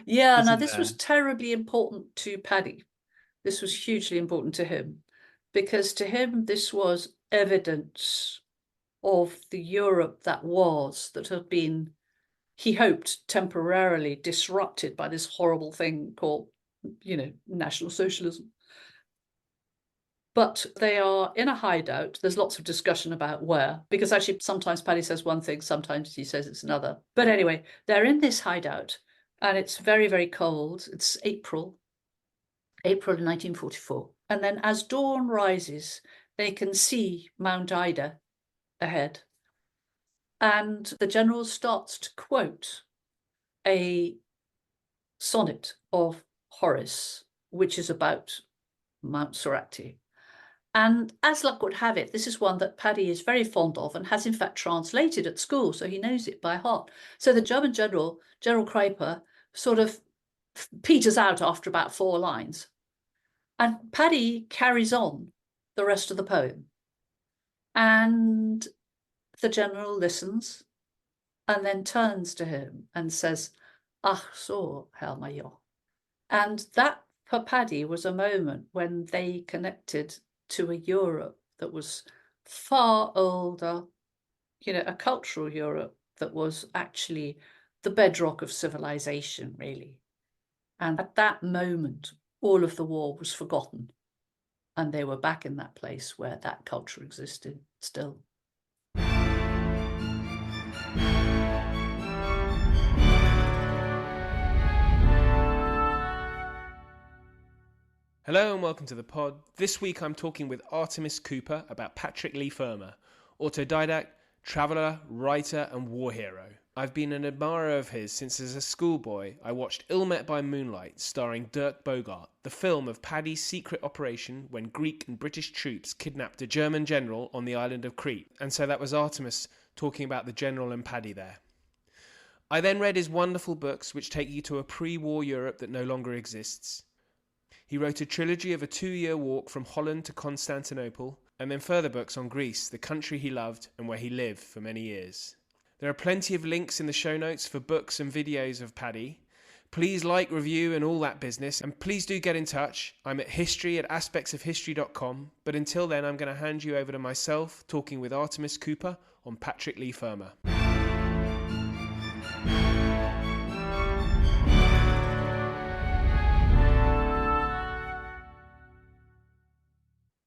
Yeah, now isn't this was there? terribly important to Paddy. This was hugely important to him because to him this was evidence of the Europe that had been, he hoped, temporarily disrupted by this horrible thing called, National Socialism. But they are in a hideout. There's lots of discussion about where, because actually sometimes Paddy says one thing, sometimes he says it's another. But anyway, they're in this hideout and it's very, very cold. It's April 1944. And then as dawn rises, they can see Mount Ida ahead. And the general starts to quote a sonnet of Horace, which is about Mount Soracte. And as luck would have it, this is one that Paddy is very fond of and has in fact translated at school, so he knows it by heart. So the German general, General Kreiper, sort of peters out after about 4 lines. And Paddy carries on the rest of the poem. And the general listens and then turns to him and says, Ach so, Herr Major. And that for Paddy was a moment when they connected to a Europe that was far older, a cultural Europe that was actually the bedrock of civilization, really. And at that moment, all of the war was forgotten. And they were back in that place where that culture existed still. Hello and welcome to the pod. This week I'm talking with Artemis Cooper about Patrick Leigh Fermor, autodidact, traveller, writer and war hero. I've been an admirer of his since as a schoolboy I watched Ill Met by Moonlight starring Dirk Bogarde, the film of Paddy's secret operation when Greek and British troops kidnapped a German general on the island of Crete, and so that was Artemis talking about the general and Paddy there. I then read his wonderful books which take you to a pre-war Europe that no longer exists. He wrote a trilogy of a 2-year walk from Holland to Constantinople, and then further books on Greece, the country he loved and where he lived for many years. There are plenty of links in the show notes for books and videos of Paddy. Please like, review and all that business, and please do get in touch. I'm at history@aspectsofhistory.com, but until then I'm going to hand you over to myself talking with Artemis Cooper on Patrick Leigh Fermor.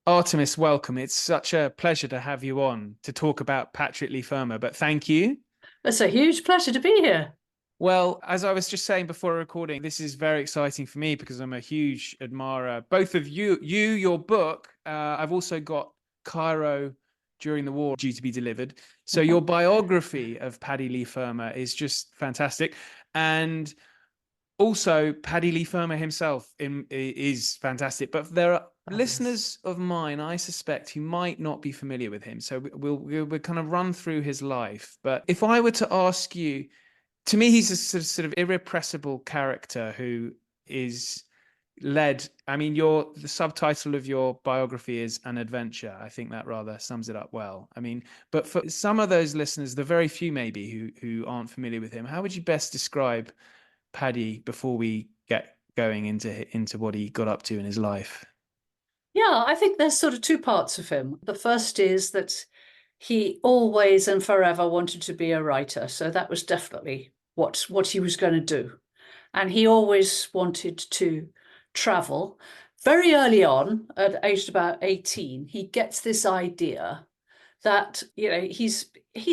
Artemis, welcome. It's such a pleasure to have you on to talk about Patrick Leigh Fermor, but thank you. It's a huge pleasure to be here. Well, as I was just saying before recording, this is very exciting for me because I'm a huge admirer, both of your book. I've also got Cairo During the War due to be delivered. So your biography of Paddy Leigh Fermor is just fantastic. And also, Paddy Leigh Fermor himself is fantastic. But there are listeners of mine, I suspect, who might not be familiar with him. So we'll kind of run through his life. But if I were to ask you, to me, he's a sort of irrepressible character who is led. I mean, the subtitle of your biography is An Adventure. I think that rather sums it up well. I mean, but for some of those listeners, the very few maybe who aren't familiar with him, how would you best describe Paddy before we get going into what he got up to in his life? Yeah, I think there's sort of two parts of him. The first is that he always and forever wanted to be a writer. So that was definitely what he was going to do. And he always wanted to travel. Very early on, at aged about 18, he gets this idea that, he's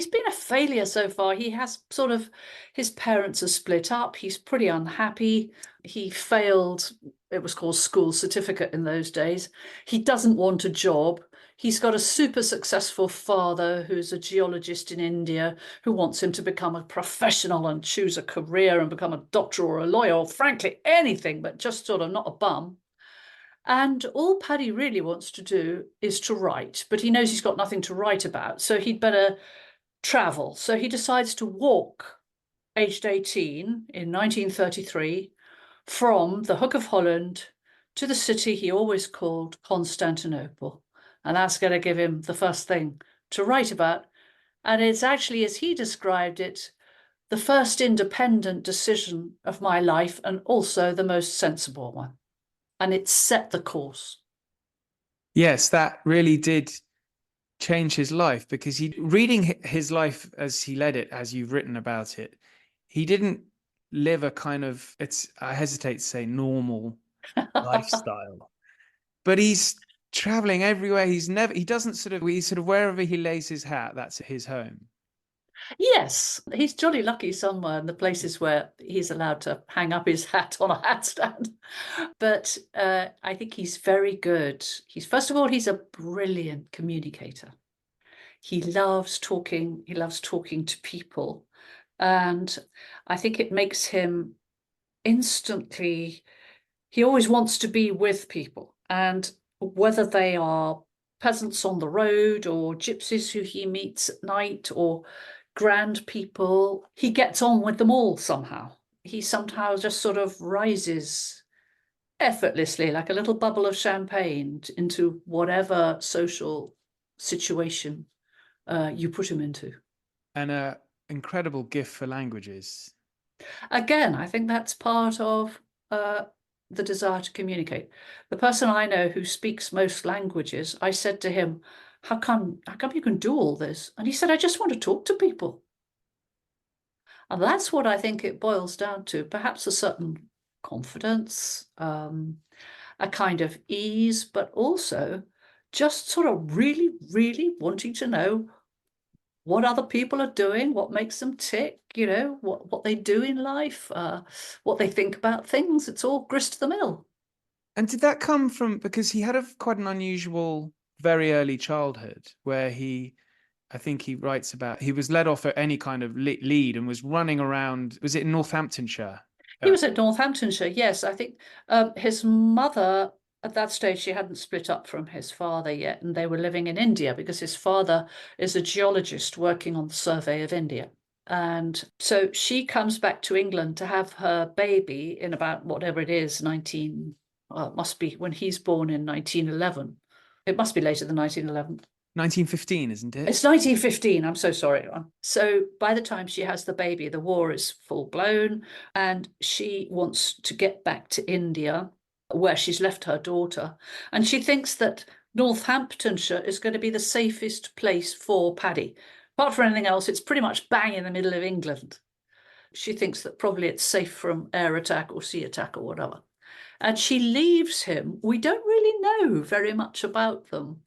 been a failure so far. He has sort of, his parents are split up. He's pretty unhappy. He failed, it was called school certificate in those days. He doesn't want a job. He's got a super successful father who's a geologist in India who wants him to become a professional and choose a career and become a doctor or a lawyer, or frankly, anything, but just sort of not a bum. And all Paddy really wants to do is to write, but he knows he's got nothing to write about, so he'd better travel. So he decides to walk, aged 18, in 1933, from the Hook of Holland to the city he always called Constantinople. And that's going to give him the first thing to write about. And it's actually, as he described it, the first independent decision of my life and also the most sensible one. And it set the course. Yes, that really did change his life because reading his life as he led it, as you've written about it, he didn't live a kind of, I hesitate to say normal lifestyle, but he's traveling everywhere. He doesn't he's sort of wherever he lays his hat, that's his home. Yes, he's jolly lucky somewhere in the places where he's allowed to hang up his hat on a hat stand. But I think he's very good. First of all, he's a brilliant communicator. He loves talking. He loves talking to people. And I think it makes him instantly, he always wants to be with people. And whether they are peasants on the road or gypsies who he meets at night or grand people, he gets on with them all somehow. He somehow just sort of rises effortlessly, like a little bubble of champagne, into whatever social situation you put him into. And a incredible gift for languages. Again, I think that's part of the desire to communicate. The person I know who speaks most languages, I said to him, how come you can do all this? And he said, I just want to talk to people. And that's what I think it boils down to, perhaps a certain confidence, a kind of ease, but also just sort of really, really wanting to know what other people are doing, what makes them tick, what they do in life, what they think about things. It's all grist to the mill. And did that come from, because he had quite an unusual, very early childhood where I think he writes about, he was let off at any kind of lead and was running around, was it in Northamptonshire? He was at Northamptonshire, yes. I think his mother, at that stage, she hadn't split up from his father yet, and they were living in India because his father is a geologist working on the survey of India. And so she comes back to England to have her baby in about whatever it is, it must be when he's born in 1911. It must be later than 1911. 1915, isn't it? It's 1915. I'm so sorry. So by the time she has the baby, the war is full blown, and she wants to get back to India, where she's left her daughter. And she thinks that Northamptonshire is going to be the safest place for Paddy. Apart from anything else, it's pretty much bang in the middle of England. She thinks that probably it's safe from air attack or sea attack or whatever. And she leaves him. We don't really know very much about them.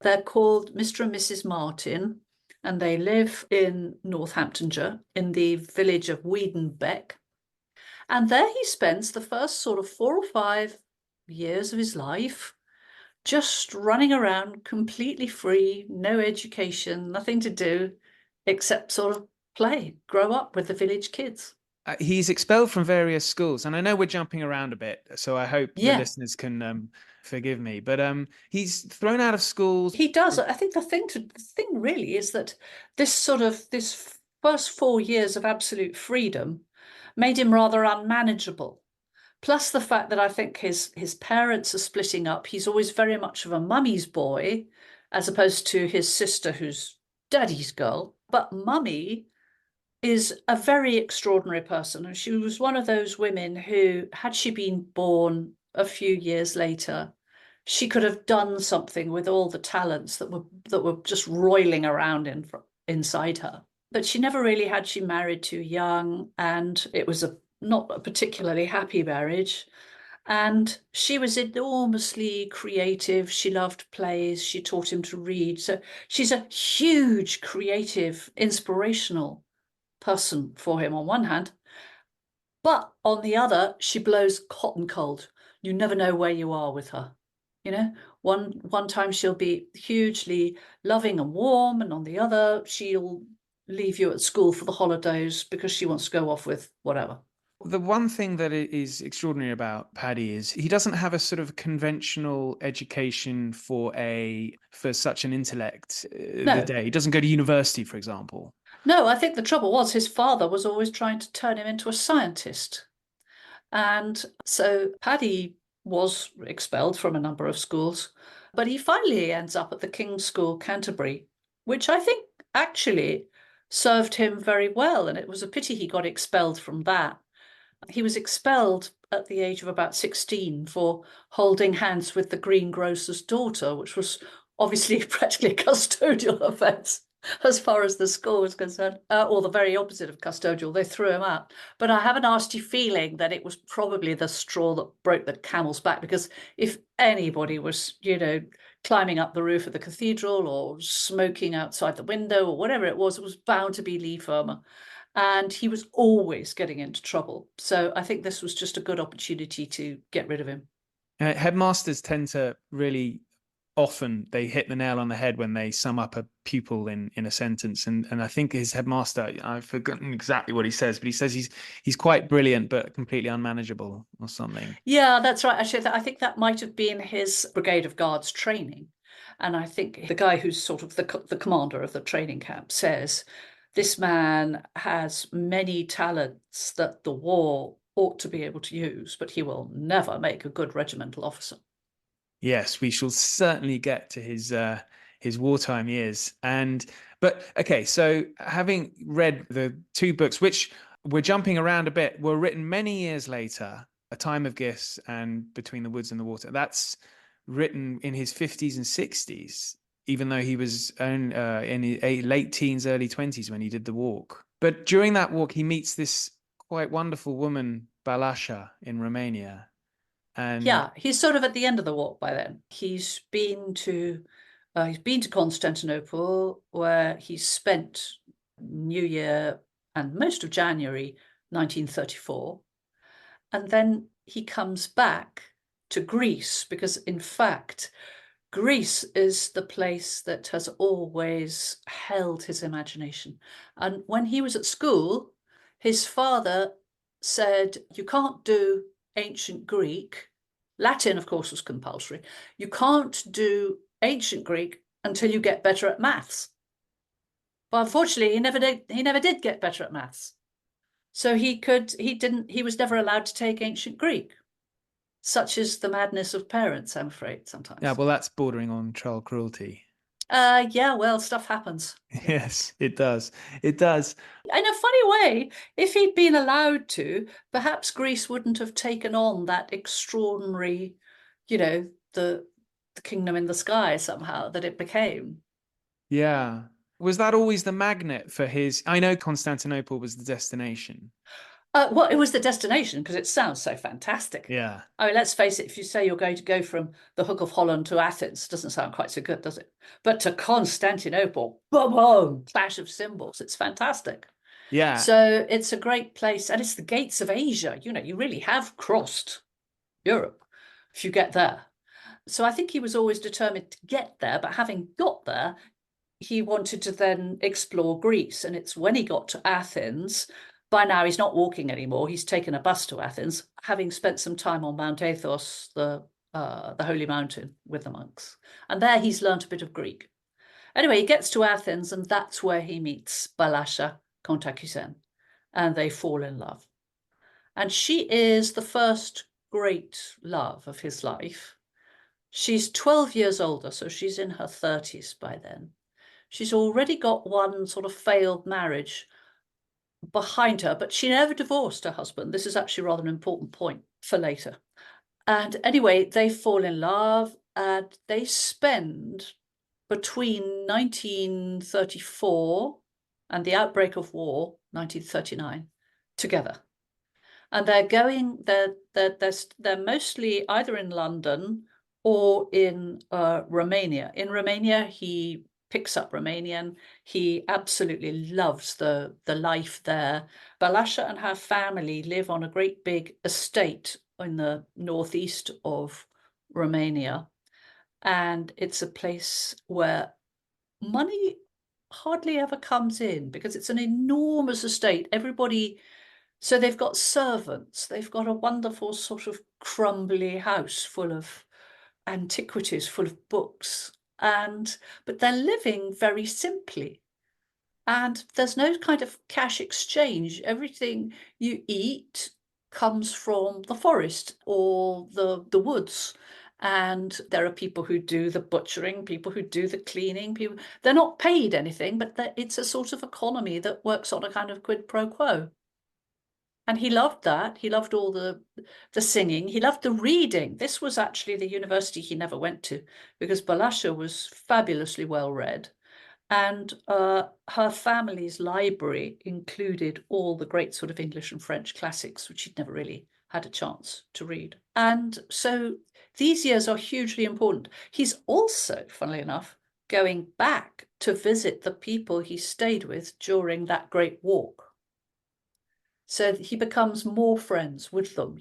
They're called Mr. and Mrs. Martin, and they live in Northamptonshire in the village of Wiedenbeck. And there he spends the first sort of 4 or 5 years of his life just running around completely free, no education, nothing to do except sort of play, grow up with the village kids. He's expelled from various schools, and I know we're jumping around a bit, so I hope the Yeah, listeners can forgive me. But he's thrown out of schools. he does. I think the thing really is that this first 4 years of absolute freedom made him rather unmanageable. Plus the fact that I think his parents are splitting up. He's always very much of a mummy's boy, as opposed to his sister, who's daddy's girl. But mummy is a very extraordinary person, and she was one of those women who, had she been born a few years later, she could have done something with all the talents that were just roiling around inside her. But she never really had. She married too young, and it was not a particularly happy marriage. And she was enormously creative. She loved plays. She taught him to read. So she's a huge creative, inspirational person for him on one hand, but on the other, she blows cotton cold. You never know where you are with her. One time she'll be hugely loving and warm, and on the other, she'll leave you at school for the holidays because she wants to go off with whatever. The one thing that is extraordinary about Paddy is he doesn't have a sort of conventional education for such an intellect. The No, day he doesn't go to university, for example. no, I think the trouble was his father was always trying to turn him into a scientist. And so Paddy was expelled from a number of schools, but he finally ends up at the King's School, Canterbury, which I think actually served him very well, and it was a pity he got expelled from that. He was expelled at the age of about 16 for holding hands with the greengrocer's daughter, which was obviously practically a custodial offence as far as the school was concerned, or the very opposite of custodial. They threw him out. But I have a nasty feeling that it was probably the straw that broke the camel's back, because if anybody was, climbing up the roof of the cathedral or smoking outside the window or whatever it was bound to be Leigh Fermor. And he was always getting into trouble. So I think this was just a good opportunity to get rid of him. Headmasters tend to really often they hit the nail on the head when they sum up a pupil in a sentence. And I think his headmaster, I've forgotten exactly what he says, but he says he's quite brilliant but completely unmanageable or something. Yeah, that's right. Actually, I think that might have been his Brigade of Guards training. And I think the guy who's sort of the commander of the training camp says, this man has many talents that the war ought to be able to use, but he will never make a good regimental officer. Yes, we shall certainly get to his wartime years. But okay, so having read the two books, which we're jumping around a bit, were written many years later, A Time of Gifts and Between the Woods and the Water. That's written in his 50s and 60s, even though he was in his late teens, early 20s when he did the walk. But during that walk, he meets this quite wonderful woman, Balasha, in Romania. And Yeah, he's sort of at the end of the walk by then. He's been to Constantinople, where he's spent New Year and most of January 1934. And then he comes back to Greece because, in fact, Greece is the place that has always held his imagination. And when he was at school, his father said, you can't do ancient Greek. Latin, of course, was compulsory. You can't do ancient Greek until you get better at maths. But unfortunately, he never did get better at maths. So he was never allowed to take ancient Greek. Such is the madness of parents, I'm afraid, yeah, sometimes. well, that's bordering on child cruelty. Yeah, well, stuff happens. Yeah. Yes, it does. It does. In a funny way, if he'd been allowed to, perhaps Greece wouldn't have taken on that extraordinary, you know, the kingdom in the sky somehow that it became. Yeah. Was that always the magnet for his? I know Constantinople was the destination. Well, it was the destination because it sounds so fantastic. Yeah. I mean, let's face it, if you say you're going to go from the Hook of Holland to Athens, it doesn't sound quite so good, does it? But to Constantinople, boom, boom, clash of cymbals, it's fantastic. Yeah. So it's a great place, and it's the gates of Asia. You really have crossed Europe if you get there. So I think he was always determined to get there, but having got there, he wanted to then explore Greece. And it's when he got to Athens, by now he's not walking anymore, he's taken a bus to Athens, having spent some time on Mount Athos, the holy mountain, with the monks. And there he's learnt a bit of Greek. Anyway, he gets to Athens, and that's where he meets Balasha Kontakusen, and they fall in love. And she is the first great love of his life. She's 12 years older, so she's in her 30s by then. She's already got one sort of failed marriage behind her, but she never divorced her husband. This is actually rather an important point for later. And anyway, they fall in love, and they spend between 1934 and the outbreak of war, 1939, together. And they're mostly either in London or in Romania. In Romania, he picks up Romanian. He absolutely loves the life there. Balasha and her family live on a great big estate in the northeast of Romania. And it's a place where money hardly ever comes in because it's an enormous estate. So they've got servants, they've got a wonderful sort of crumbly house full of antiquities, full of books, but they're living very simply. And there's no kind of cash exchange. Everything you eat comes from the forest or the woods. And there are people who do the butchering, people who do the cleaning, people, they're not paid anything, but it's a sort of economy that works on a kind of quid pro quo. And he loved that. He loved all the singing. He loved the reading. This was actually the university he never went to, because Balasha was fabulously well read. And her family's library included all the great sort of English and French classics, which she'd never really had a chance to read. And so these years are hugely important. He's also, funnily enough, going back to visit the people he stayed with during that great walk. So he becomes more friends with them.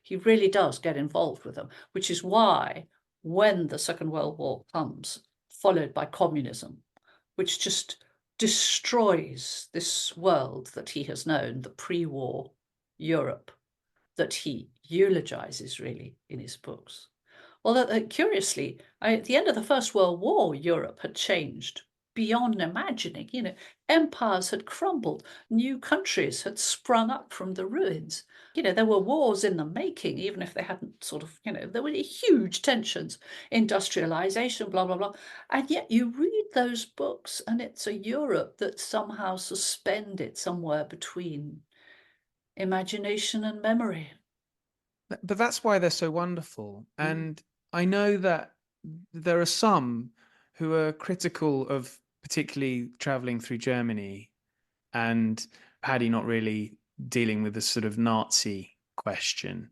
He really does get involved with them, which is why when the Second World War comes, followed by communism, which just destroys this world that he has known, the pre-war Europe, that he eulogizes really in his books. Although, curiously, at the end of the First World War, Europe had changed beyond imagining. Empires had crumbled, new countries had sprung up from the ruins. There were wars in the making, even if they hadn't sort of, there were huge tensions, industrialization, blah, blah, blah. And yet you read those books and it's a Europe that's somehow suspended somewhere between imagination and memory. But that's why they're so wonderful. And I know that there are some who are critical of particularly traveling through Germany and Paddy not really dealing with the sort of Nazi question.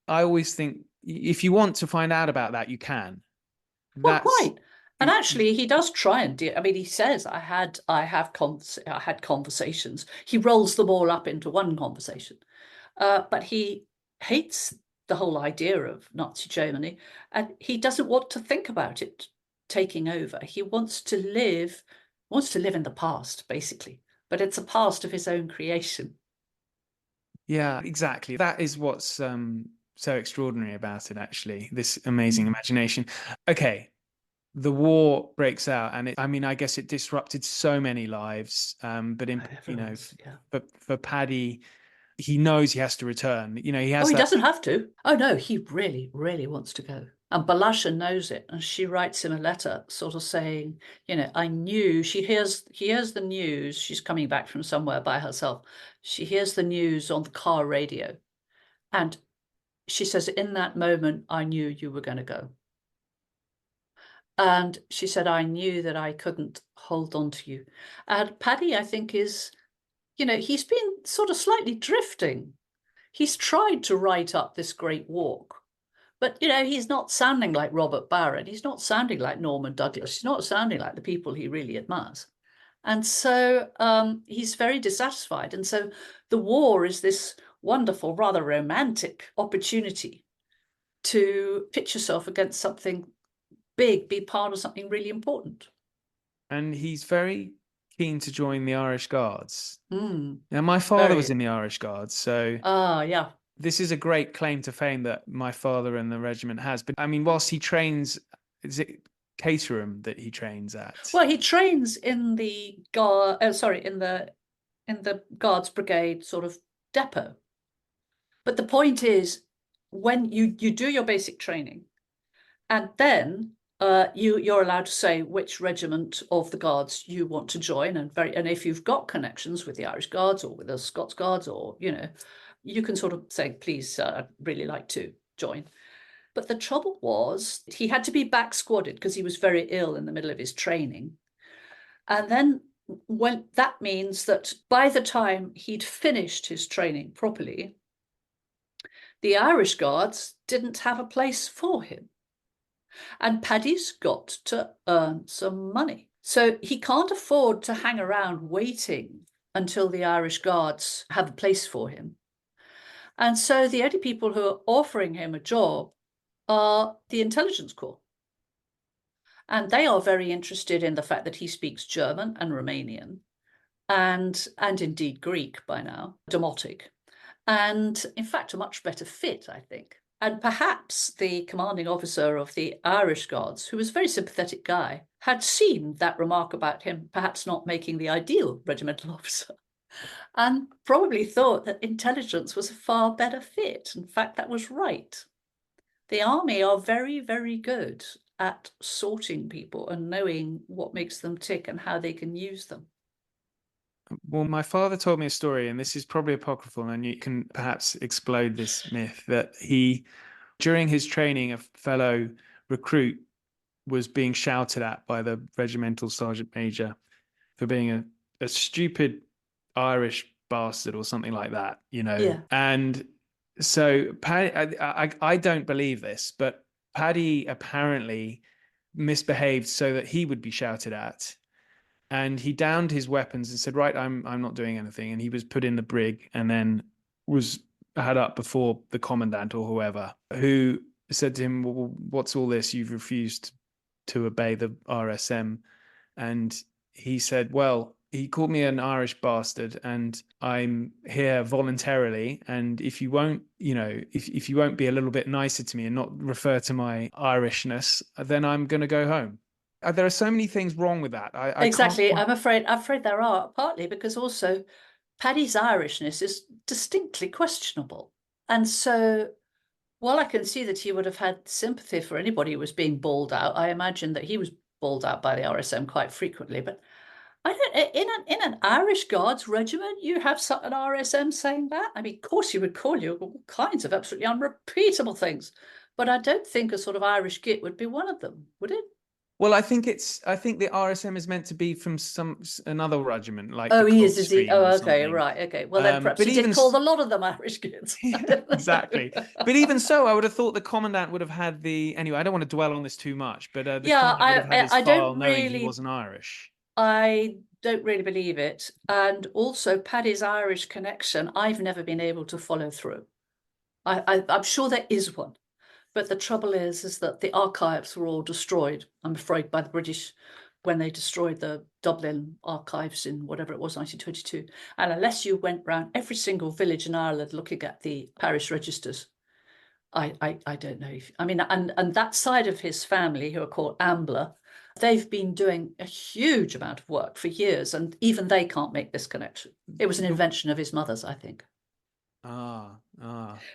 I always think if you want to find out about that, you can. Well, quite. And actually, he does try and do. I mean, he says, "I had conversations." He rolls them all up into one conversation, but he hates the whole idea of Nazi Germany, and he doesn't want to think about it taking over. He wants to live in the past, basically, but it's a past of his own creation. Yeah, exactly. That is what's so extraordinary about it, actually, this amazing imagination. Okay, the war breaks out, and I guess it disrupted so many lives. But for Paddy, he knows he has to return. He has. He doesn't have to. Oh no, he really, really wants to go. And Balasha knows it, and she writes him a letter, sort of saying, I knew. He hears the news. She's coming back from somewhere by herself. She hears the news on the car radio, and she says, "In that moment, I knew you were going to go." And she said, "I knew that I couldn't hold on to you." And Paddy, I think, is, he's been sort of slightly drifting. He's tried to write up this great walk, but, he's not sounding like Robert Barron. He's not sounding like Norman Douglas. He's not sounding like the people he really admires. And so he's very dissatisfied. And so the war is this wonderful, rather romantic opportunity to pitch yourself against something big, be part of something really important. And he's very keen to join the Irish Guards. Now, my father was in the Irish Guards, so yeah. This is a great claim to fame that my father and the regiment has. But I mean, whilst he trains, is it Caterham that he trains at? Well, he trains in the in the Guards Brigade sort of depot. But the point is, when you do your basic training, and then you're allowed to say which regiment of the Guards you want to join, and if you've got connections with the Irish Guards or with the Scots Guards, or you can sort of say, "Please, I'd really like to join." But the trouble was, he had to be back squadded because he was very ill in the middle of his training. And then that means that by the time he'd finished his training properly, the Irish Guards didn't have a place for him. And Paddy's got to earn some money. So he can't afford to hang around waiting until the Irish Guards have a place for him. And so the only people who are offering him a job are the intelligence corps. And they are very interested in the fact that he speaks German and Romanian and indeed Greek by now, Demotic. And in fact, a much better fit, I think. And perhaps the commanding officer of the Irish Guards, who was a very sympathetic guy, had seen that remark about him perhaps not making the ideal regimental officer, and probably thought that intelligence was a far better fit. In fact, that was right. The army are very, very good at sorting people and knowing what makes them tick and how they can use them. Well, my father told me a story, and this is probably apocryphal, and you can perhaps explode this myth, that he, during his training, a fellow recruit was being shouted at by the regimental sergeant major for being a stupid Irish bastard or something like that, you know. Yeah. And so Paddy, I don't believe this, but Paddy apparently misbehaved so that he would be shouted at. And he downed his weapons and said, right, I'm not doing anything. And he was put in the brig and then was had up before the commandant or whoever, who said to him, well, what's all this? You've refused to obey the RSM. And he said, well, he called me an Irish bastard and I'm here voluntarily. And if you won't, you know, if you won't be a little bit nicer to me and not refer to my Irishness, then I'm going to go home. There are so many things wrong with that. I Exactly. can't. I'm afraid there are, partly because also Paddy's Irishness is distinctly questionable. And so while I can see that he would have had sympathy for anybody who was being bawled out, I imagine that he was bawled out by the RSM quite frequently. But I don't in an Irish Guards regiment, you have an RSM saying that. I mean, of course, he would call you all kinds of absolutely unrepeatable things, but I don't think a sort of Irish git would be one of them, would it? Well, I think the RSM is meant to be from another regiment, like Oh, the he is he? Coldstream Oh, or okay, something. right, okay. Well, then perhaps But he did even call a lot of them Irish kids. exactly. But even so, I would have thought the commandant would have had the. Anyway, I don't want to dwell on this too much, but the Yeah, commandant would have had his I file don't knowing he really, wasn't Irish. I don't really believe it. And also, Paddy's Irish connection, I've never been able to follow through. I'm sure there is one. But the trouble is that the archives were all destroyed, I'm afraid, by the British when they destroyed the Dublin archives in whatever it was, 1922. And unless you went round every single village in Ireland looking at the parish registers, I don't know. I mean, and that side of his family, who are called Ambler, they've been doing a huge amount of work for years, and even they can't make this connection. It was an invention of his mother's, I think. Ah.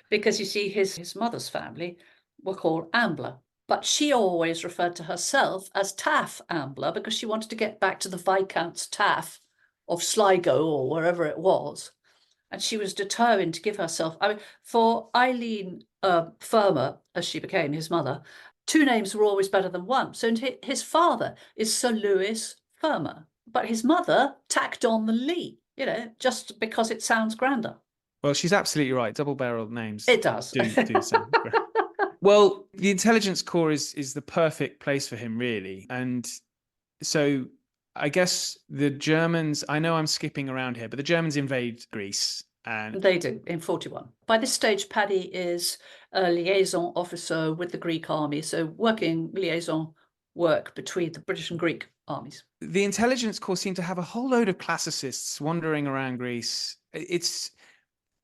Because you see, his mother's family were called Ambler, but she always referred to herself as Taff Ambler because she wanted to get back to the Viscount's Taff of Sligo or wherever it was. And she was determined to give herself. I mean, for Eileen Fermor, as she became his mother, two names were always better than one. So his father is Sir Lewis Fermor, but his mother tacked on the Lee, you know, just because it sounds grander. Well, she's absolutely right. Double-barreled names. It does. Do sound great. Well, the intelligence corps is the perfect place for him, really. And so I guess the Germans, I know I'm skipping around here, but the Germans invade Greece. And they do in 41. By this stage, Paddy is a liaison officer with the Greek army, so working liaison work between the British and Greek armies. The intelligence corps seem to have a whole load of classicists wandering around Greece. It's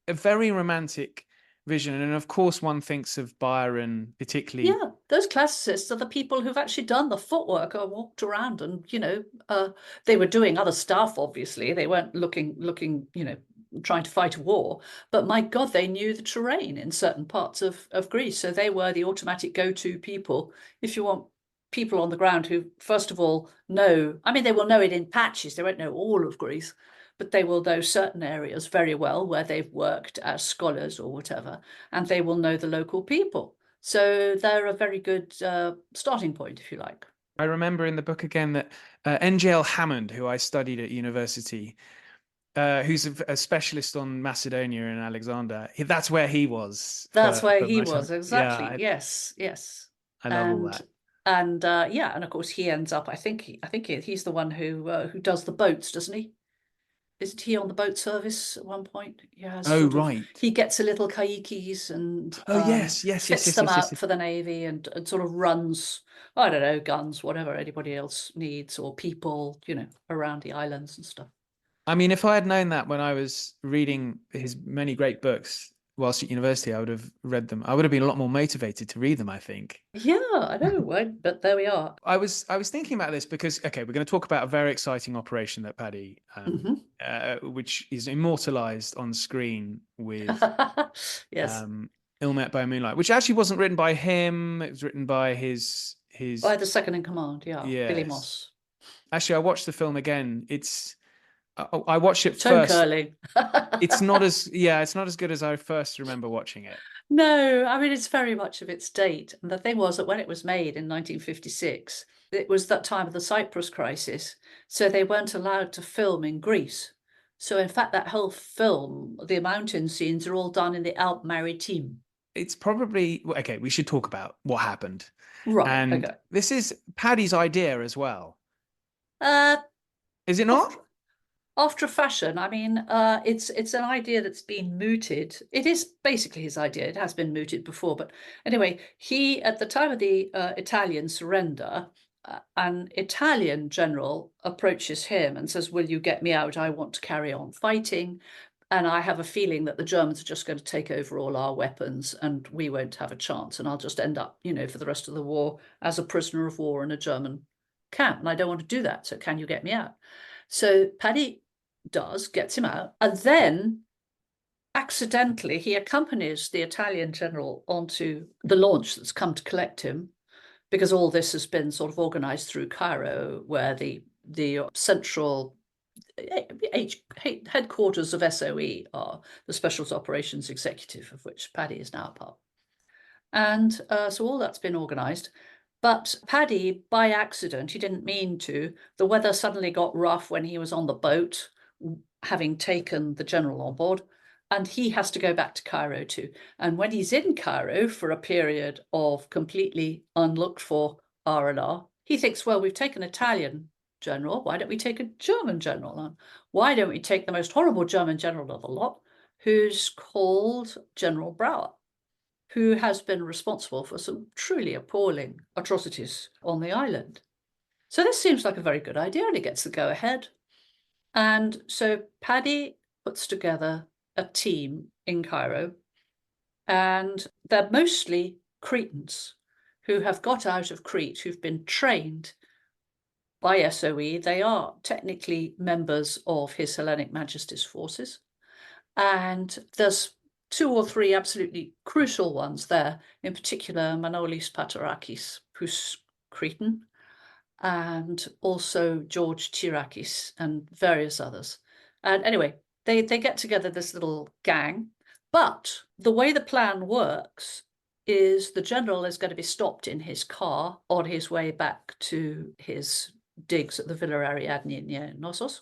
a very romantic vision. And of course, one thinks of Byron, particularly. Yeah, those classicists are the people who've actually done the footwork or walked around and, you know, they were doing other stuff, obviously. They weren't looking, you know, trying to fight a war. But my God, they knew the terrain in certain parts of Greece. So they were the automatic go-to people. If you want people on the ground who, first of all, know, I mean, they will know it in patches. They won't know all of Greece, but they will know certain areas very well where they've worked as scholars or whatever, and they will know the local people. So they're a very good starting point, if you like. I remember in the book again that NJL Hammond, who I studied at university, who's a specialist on Macedonia and Alexander, that's where he was. That's where for he much was, time. exactly. Yeah, Yes. I love all that. And yeah, and of course he ends up. I think he's the one who does the boats, doesn't he? Isn't he on the boat service at one point? Yeah, Right. He gets a little kayakis and Yes. fits them out for the Navy and sort of runs, I don't know, guns, whatever anybody else needs, or people, you know, around the islands and stuff. I mean, if I had known that when I was reading his many great books whilst at university, I would have read them. I would have been a lot more motivated to read them, I think. Yeah, I know, but there we are. I was thinking about this because, okay, we're going to talk about a very exciting operation that Paddy, which is immortalized on screen with Yes. Ill Met by Moonlight, which actually wasn't written by him. It was written by his By the second in command, yeah, Billy yes. Moss. Actually, I watched the film again. I watched it Toe first. curling. It's not as good as I first remember watching it. No, I mean, it's very much of its date. And the thing was that when it was made in 1956, it was that time of the Cyprus crisis. So they weren't allowed to film in Greece. So, in fact, that whole film, the mountain scenes are all done in the Alpes Maritimes. It's probably okay. We should talk about what happened, Right, and okay. this is Paddy's idea as well. Uh, Is it after, not? after a fashion, I mean, it's an idea that's been mooted. It is basically his idea. It has been mooted before, but anyway, he at the time of the Italian surrender, an Italian general approaches him and says, "Will you get me out? I want to carry on fighting, and I have a feeling that the Germans are just going to take over all our weapons, and we won't have a chance, and I'll just end up, for the rest of the war as a prisoner of war in a German camp, and I don't want to do that. So can you get me out?" So Paddy gets him out, and then accidentally he accompanies the Italian general onto the launch that's come to collect him, because all this has been sort of organized through Cairo, where the central headquarters of SOE are the Special Operations Executive, of which Paddy is now a part. And so all that's been organised. But Paddy, by accident, he didn't mean to, the weather suddenly got rough when he was on the boat, having taken the general on board, and he has to go back to Cairo too. And when he's in Cairo for a period of completely unlooked for R&R, he thinks, well, we've taken an Italian general, why don't we take a German general? And why don't we take the most horrible German general of the lot, who's called General Brauer, who has been responsible for some truly appalling atrocities on the island. So this seems like a very good idea, and he gets the go-ahead. And so Paddy puts together a team in Cairo, and they're mostly Cretans who have got out of Crete, who've been trained by SOE. They are technically members of His Hellenic Majesty's forces. And there's 2 or 3 absolutely crucial ones there, in particular Manolis Paterakis, who's Cretan, and also George Chirakis and various others. And anyway, they get together this little gang, but the way the plan works is the general is going to be stopped in his car on his way back to his digs at the Villa Ariadne near Knossos.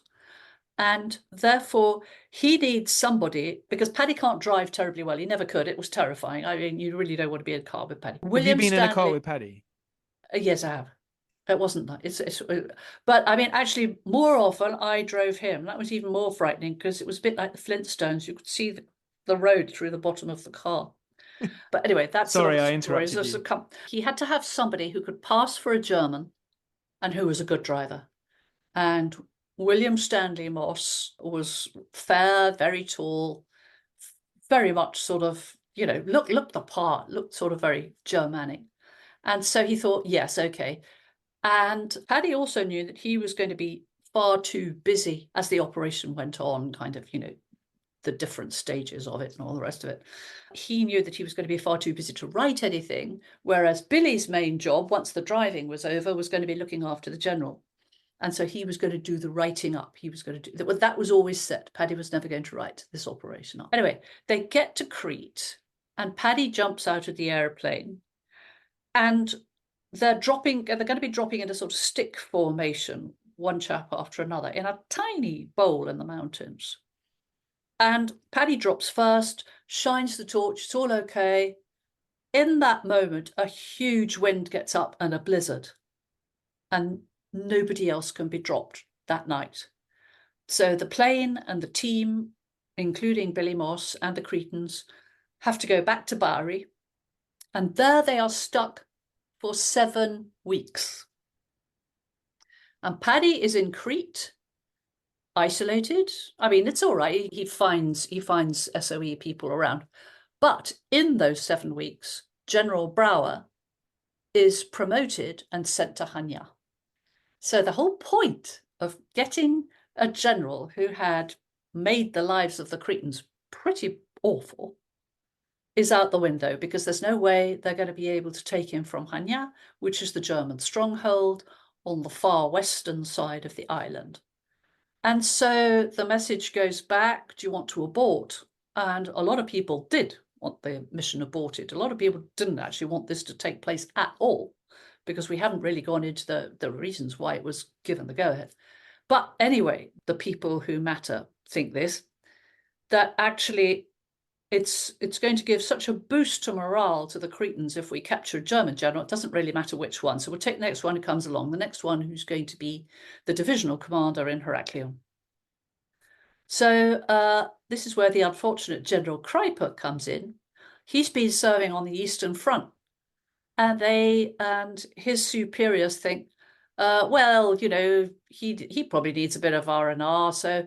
And therefore, he needs somebody, because Paddy can't drive terribly well. He never could. It was terrifying. I mean, you really don't want to be in a car with Paddy. Have you William been in a car Stanley. with Paddy? Yes, I have. It wasn't that. But I mean, actually, more often I drove him. That was even more frightening because it was a bit like the Flintstones. You could see the road through the bottom of the car. But anyway, that's Sorry, I another story. interrupted you. He had to have somebody who could pass for a German and who was a good driver. And William Stanley Moss was fair, very tall, very much sort of, looked the part, looked sort of very Germanic. And so he thought, yes, okay. And Paddy also knew that he was going to be far too busy as the operation went on, kind of, the different stages of it and all the rest of it. He knew that he was going to be far too busy to write anything, whereas Billy's main job, once the driving was over, was going to be looking after the general. And so he was going to do the writing up. He was going to do that. That was always set. Paddy was never going to write this operation up. Anyway, they get to Crete, and Paddy jumps out of the airplane, and they're going to be dropping in a sort of stick formation, one chap after another, in a tiny bowl in the mountains. And Paddy drops first, shines the torch, it's all okay. In that moment, a huge wind gets up and a blizzard, and nobody else can be dropped that night. So the plane and the team, including Billy Moss and the Cretans, have to go back to Bari, and there they are stuck for 7 weeks. And Paddy is in Crete, isolated. I mean, it's all right. He finds SOE people around. But in those 7 weeks, General Brauer is promoted and sent to Hanya. So the whole point of getting a general who had made the lives of the Cretans pretty awful is out the window because there's no way they're going to be able to take him from Hanya, which is the German stronghold on the far western side of the island. And so the message goes back, do you want to abort? And a lot of people did want the mission aborted. A lot of people didn't actually want this to take place at all, because we haven't really gone into the reasons why it was given the go-ahead. But anyway, the people who matter think this, that actually it's going to give such a boost to morale to the Cretans if we capture a German general. It doesn't really matter which one. So we'll take the next one who comes along, the next one who's going to be the divisional commander in Heraklion. So this is where the unfortunate General Kreiper comes in. He's been serving on the Eastern Front, and his superiors think, well, you know, he probably needs a bit of R&R, so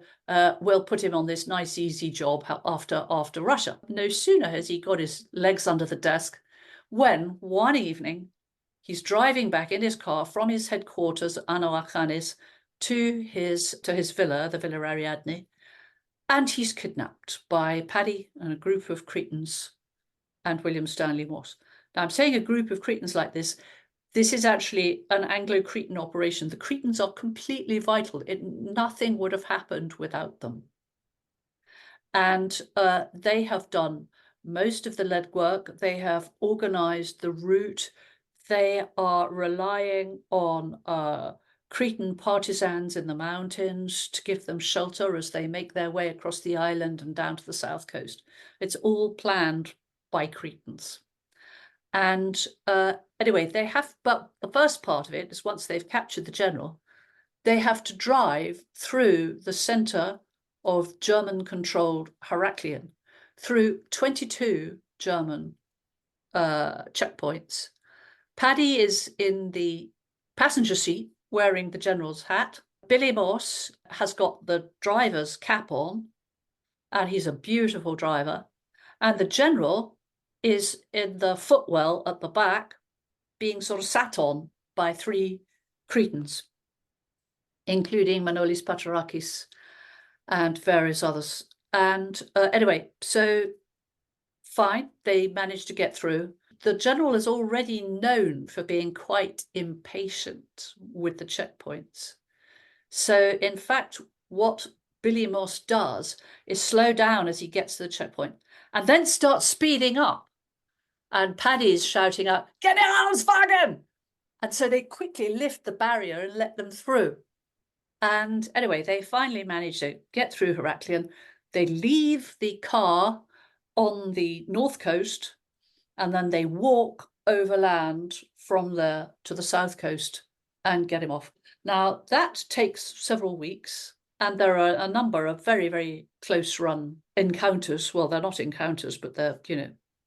we'll put him on this nice, easy job after Russia. No sooner has he got his legs under the desk when one evening he's driving back in his car from his headquarters at Anoachanis to his villa, the Villa Ariadne, and he's kidnapped by Paddy and a group of Cretans and William Stanley Moss. Now, I'm saying a group of Cretans like this. This is actually an Anglo-Cretan operation. The Cretans are completely vital. Nothing would have happened without them. And they have done most of the legwork. They have organized the route. They are relying on Cretan partisans in the mountains to give them shelter as they make their way across the island and down to the south coast. It's all planned by Cretans. And anyway, but the first part of it is once they've captured the general, they have to drive through the center of German-controlled Heraklion, through 22 German checkpoints. Paddy is in the passenger seat wearing the general's hat. Billy Moss has got the driver's cap on, and he's a beautiful driver. And the general is in the footwell at the back, being sort of sat on by 3 Cretans, including Manolis Paterakis and various others. And anyway, so fine, they managed to get through. The general is already known for being quite impatient with the checkpoints. So in fact, what Billy Moss does is slow down as he gets to the checkpoint and then start speeding up. And Paddy's shouting out, "Get Generalswagen!" And so they quickly lift the barrier and let them through. And anyway, they finally manage to get through Heraklion. They leave the car on the north coast, and then they walk overland from there to the south coast and get him off. Now, that takes several weeks, and there are a number of very, very close-run encounters. Well, they're not encounters, but they're,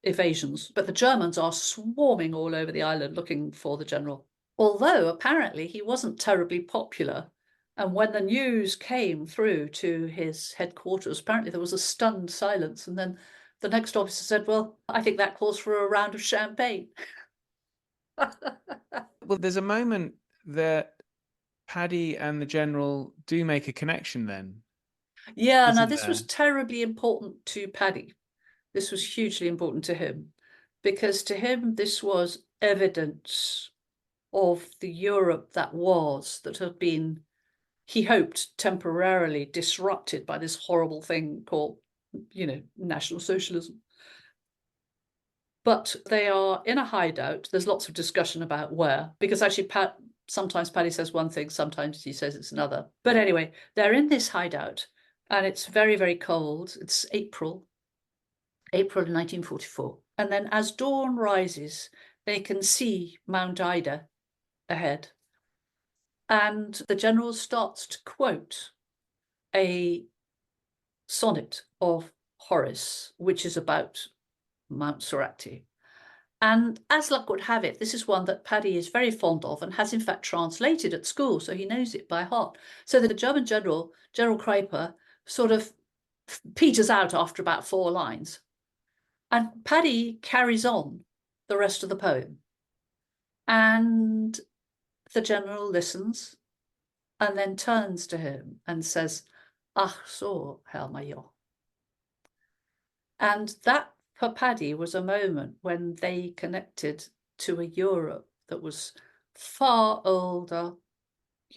evasions. But the Germans are swarming all over the island looking for the general, although apparently he wasn't terribly popular. And when the news came through to his headquarters, apparently there was a stunned silence. And then the next officer said, well, I think that calls for a round of champagne. Well, there's a moment that Paddy and the general do make a connection then. Yeah, now this was terribly important to Paddy. This was hugely important to him, because to him this was evidence of the Europe that had been, he hoped, temporarily disrupted by this horrible thing called, National Socialism. But they are in a hideout. There's lots of discussion about where, because actually sometimes Paddy says one thing, sometimes he says it's another. But anyway, they're in this hideout, and it's very, very cold. It's April 1944. And then as dawn rises, they can see Mount Ida ahead. And the general starts to quote a sonnet of Horace, which is about Mount Soracte. And as luck would have it, this is one that Paddy is very fond of and has in fact translated at school, so he knows it by heart. So the German general, General Kreiper, sort of peters out after about 4 lines. And Paddy carries on the rest of the poem. And the general listens and then turns to him and says, "Ach so, Herr Major." And that for Paddy was a moment when they connected to a Europe that was far older,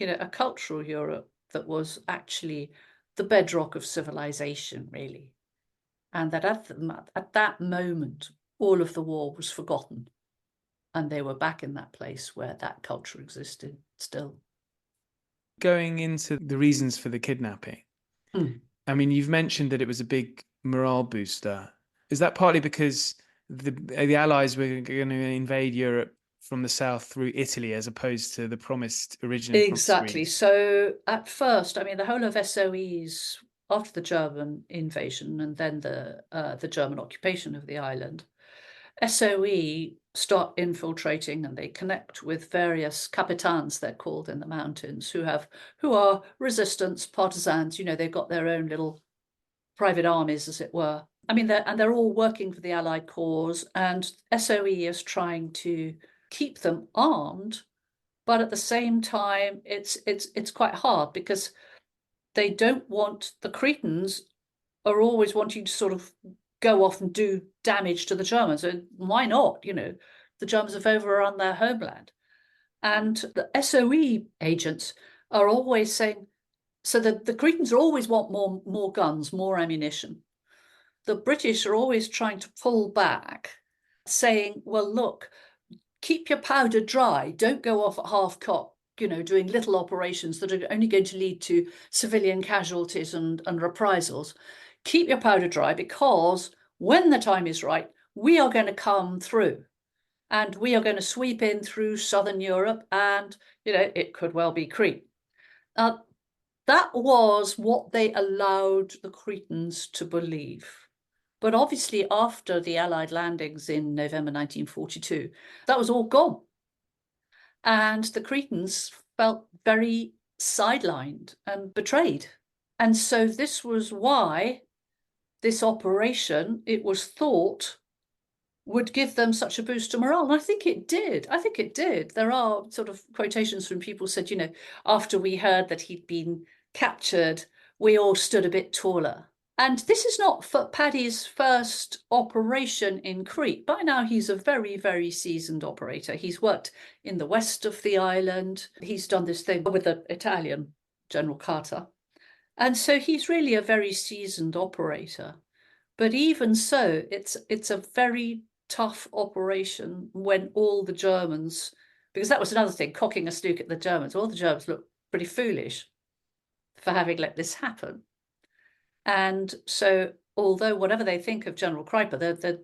a cultural Europe that was actually the bedrock of civilization, really. And that at that moment, all of the war was forgotten. And they were back in that place where that culture existed still. Going into the reasons for the kidnapping, I mean, you've mentioned that it was a big morale booster. Is that partly because the Allies were going to invade Europe from the south through Italy as opposed to the promised originally promised Exactly. Greece? So at first, I mean, the whole of SOEs after the German invasion and then the German occupation of the island, SOE start infiltrating and they connect with various capitans, they're called, in the mountains, who are resistance partisans. They've got their own little private armies, as it were. I mean, they're all working for the Allied cause, and SOE is trying to keep them armed, but at the same time, it's quite hard because they don't want the Cretans are always wanting to sort of go off and do damage to the Germans. And why not? The Germans have overrun their homeland. And the SOE agents are always saying, so the Cretans always want more guns, more ammunition. The British are always trying to pull back, saying, well, look, keep your powder dry. Don't go off at half cock, doing little operations that are only going to lead to civilian casualties and reprisals. Keep your powder dry, because when the time is right, we are going to come through and we are going to sweep in through southern Europe, and, it could well be Crete. That was what they allowed the Cretans to believe. But obviously, after the Allied landings in November 1942, that was all gone. And the Cretans felt very sidelined and betrayed. And so this was why this operation, it was thought, would give them such a boost to morale. And I think it did. There are sort of quotations from people who said, after we heard that he'd been captured, we all stood a bit taller. And this is not for Paddy's first operation in Crete. By now, he's a very, very seasoned operator. He's worked in the west of the island. He's done this thing with the Italian General Carter. And so he's really a very seasoned operator. But even so, it's a very tough operation when all the Germans, because that was another thing, cocking a stick at the Germans. All the Germans looked pretty foolish for having let this happen. And so, although whatever they think of General Kuiper,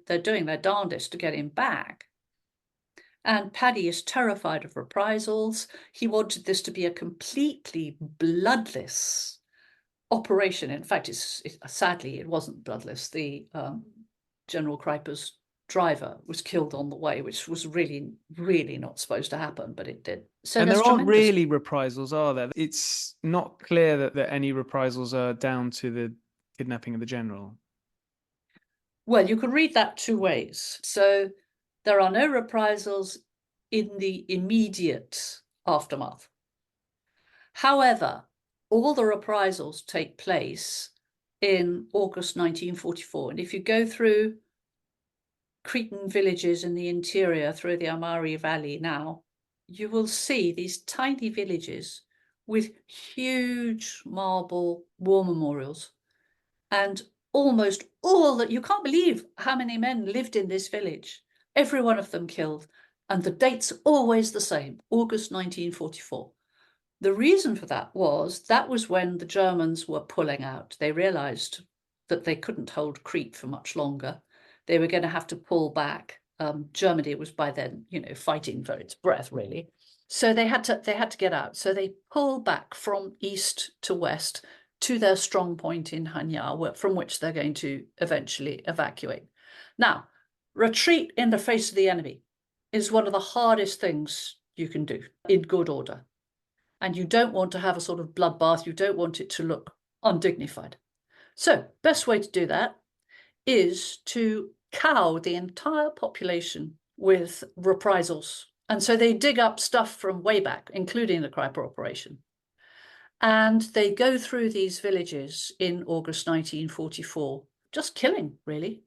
they're doing their darndest to get him back. And Paddy is terrified of reprisals. He wanted this to be a completely bloodless operation. In fact, sadly, it wasn't bloodless. The General Kuiper's driver was killed on the way, which was really, really not supposed to happen, but it did. So and there aren't really reprisals, are there? It's not clear that any reprisals are down to the kidnapping of the general. Well, you can read that two ways. So there are no reprisals in the immediate aftermath. However, all the reprisals take place in August 1944. And if you go through Cretan villages in the interior through the Amari Valley now, you will see these tiny villages with huge marble war memorials. And almost all that, you can't believe how many men lived in this village. Every one of them killed. And the date's always the same, August 1944. The reason for that was when the Germans were pulling out. They realized that they couldn't hold Crete for much longer. They were going to have to pull back. Germany was by then, fighting for its breath, really. So they had to get out. So they pulled back from east to west to their strong point in Hanyar, from which they're going to eventually evacuate. Now, retreat in the face of the enemy is one of the hardest things you can do in good order. And you don't want to have a sort of bloodbath. You don't want it to look undignified. So, best way to do that is to cow the entire population with reprisals. And so they dig up stuff from way back, including the Kuiper operation. And they go through these villages in August 1944, just killing, really.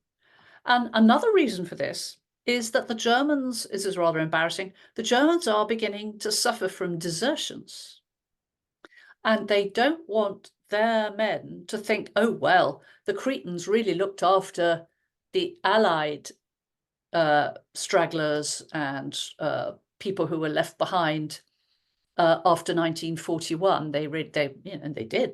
And another reason for this is that the Germans, this is rather embarrassing, the Germans are beginning to suffer from desertions. And they don't want their men to think, oh, well, the Cretans really looked after the Allied stragglers and people who were left behind after 1941. They did.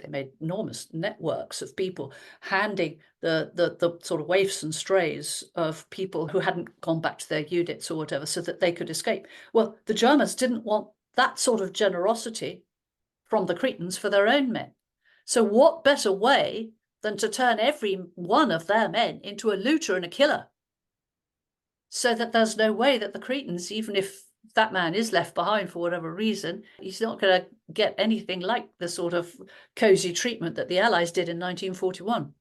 They made enormous networks of people handing the sort of waifs and strays of people who hadn't gone back to their units or whatever, so that they could escape. Well, the Germans didn't want that sort of generosity from the Cretans for their own men. So what better way than to turn every one of their men into a looter and a killer, so that there's no way that the Cretans, even if that man is left behind for whatever reason, he's not going to get anything like the sort of cozy treatment that the Allies did in 1941.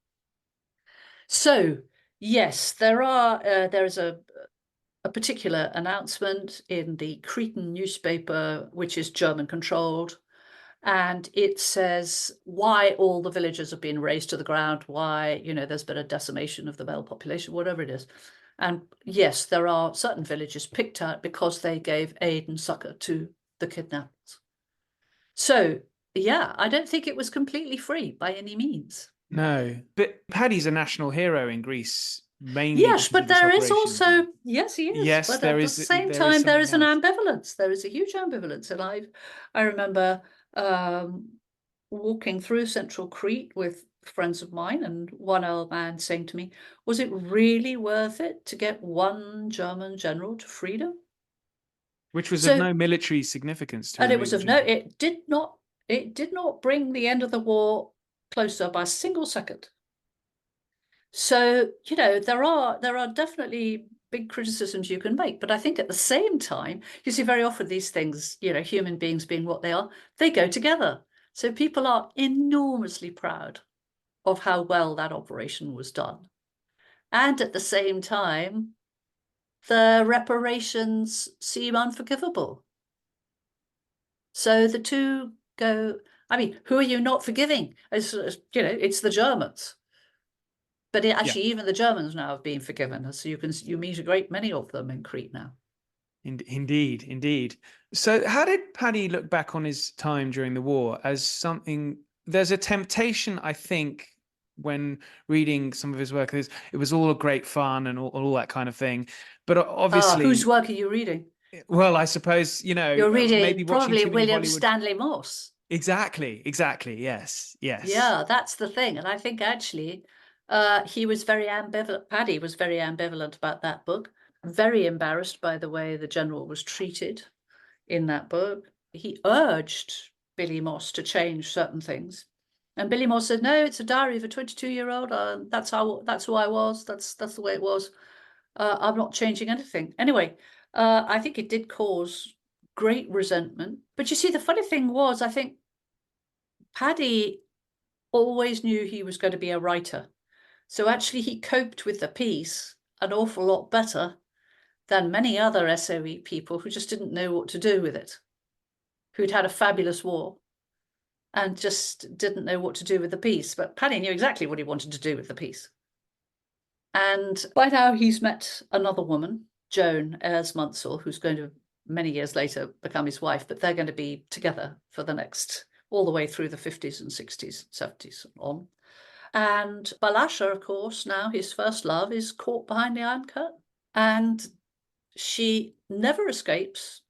So, yes, there is a particular announcement in the Cretan newspaper, which is German controlled, and it says why all the villages have been razed to the ground, why, there's been a decimation of the male population, whatever it is. And yes, there are certain villages picked out because they gave aid and succor to the kidnappers. So, yeah, I don't think it was completely free by any means. No, but Paddy's a national hero in Greece, mainly Yes, because but of this there is operation. also, yes, he is. Yes, But there at the is. same There is time, there is something an else. ambivalence. There is a huge ambivalence. And I remember walking through central Crete with friends of mine, and one old man saying to me, was it really worth it to get one German general to freedom? Which was of So, no military significance to and it was remove a of no, general. it did not bring the end of the war closer by a single second. So, there are definitely big criticisms you can make, but I think at the same time, you see very often these things, human beings being what they are, they go together. So people are enormously proud of how well that operation was done. And at the same time, the reparations seem unforgivable. So the two go, I mean, who are you not forgiving? It's the Germans. But actually, even the Germans now have been forgiven. So you meet a great many of them in Crete now. Indeed, indeed. So how did Paddy look back on his time during the war as something? There's a temptation, I think, when reading some of his work, it was all great fun and all that kind of thing. But Whose obviously, work are you reading? well, I suppose, You're maybe reading watching probably too many William Hollywood. Stanley Morse. Exactly. Yes. Yeah, that's the thing. And I think actually he was very ambivalent. Paddy was very ambivalent about that book. Very embarrassed by the way the general was treated in that book. He urged Billy Moss to change certain things. And Billy Moss said, no, it's a diary of a 22-year-old. That's who I was. That's the way it was. I'm not changing anything. Anyway, I think it did cause great resentment. But you see, the funny thing was, I think Paddy always knew he was going to be a writer. So actually, he coped with the piece an awful lot better than many other SOE people who just didn't know what to do with it, who'd had a fabulous war and just didn't know what to do with the piece. But Paddy knew exactly what he wanted to do with the piece. And by now, he's met another woman, Joan Ayres-Munsell, who's going to, many years later, become his wife, but they're going to be together for the next, all the way through the 50s and 60s, 70s and on. And Balasha, of course, now his first love, is caught behind the Iron Curtain. And she never escapes.